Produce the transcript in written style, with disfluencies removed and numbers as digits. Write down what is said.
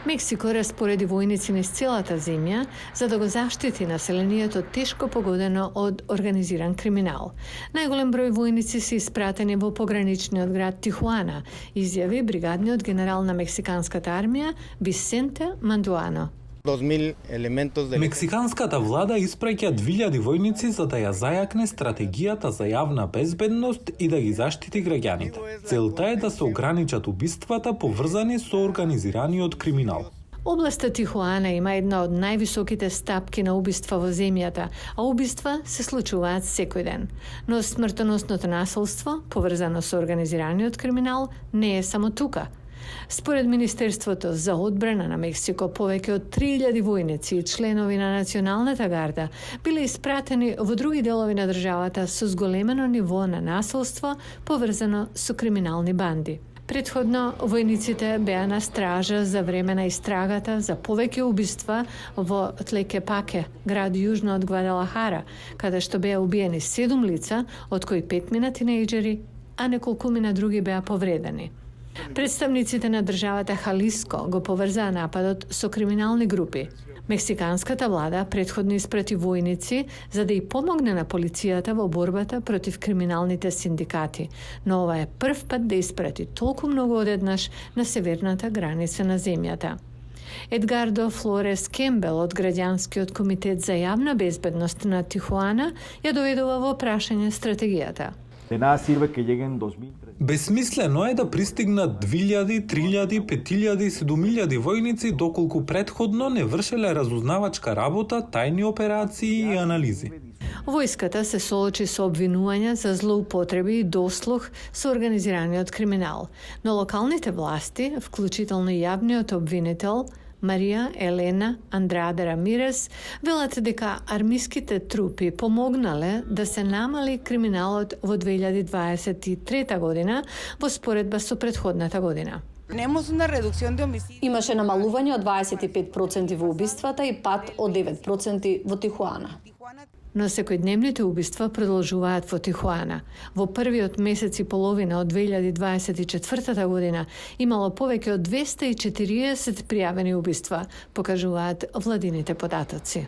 Мексико распореди војници низ целата земја за да го заштити населението тешко погодено од организиран криминал. Најголем број војници се испратени во пограничниот град Тихуана, изјави бригадниот генерал на мексиканската армија Висенте Мандуано. Мексиканската влада испраќа 2000 војници за да ја зајакне стратегијата за јавна безбедност и да ги заштити граѓаните. Целта е да се ограничат убиствата поврзани со организираниот криминал. Областа Тихуана има една од највисоките стапки на убиства во земјата, а убиства се случуваат секој ден. Но смртоносното насилство, поврзано со организираниот криминал, не е само тука. Според Министерството за одбрана на Мексико, повеќе од 3000 војници и членови на Националната гарда биле испратени во други делови на државата со зголемено ниво на насилство поврзано со криминални банди. Предходно, војниците беа на стража за време на истрагата за повеќе убиства во Тлекепаке, град јужно од Гвадалахара, каде што беа убиени 7 лица, од кои 5 тинејџери, а неколкумина други беа повредени. Представниците на државата Халиско го поврзаа нападот со криминални групи. Мексиканската влада предходно испрати војници за да ја помогне на полицијата во борбата против криминалните синдикати, но ова е прв пат да испрати толку многу одеднаш на северната граница на земјата. Едгардо Флорес Кембел од Граѓанскиот комитет за јавна безбедност на Тихуана ја доведува во прашање стратегијата. Бесмислено е да пристигнат 2000, 3000, 5000, 7000 војници доколку предходно не вршеле разузнавачка работа, тајни операции и анализи. Војската се соочи со обвинувања за злоупотреби и дослух со организираниот криминал, но локалните власти, вклучително јавниот обвинител Марија Елена Андраде Рамирес, велат дека армиските трупи помогнале да се намали криминалот во 2023 година во споредба со претходната година. Имаше намалување од 25% во убиствата и пад од 9% во Тихуана. Но секојдневните убиства продолжуваат во Тихуана. Во првиот месец и половина од 2024 година имало повеќе од 240 пријавени убиства, покажуваат владините податоци.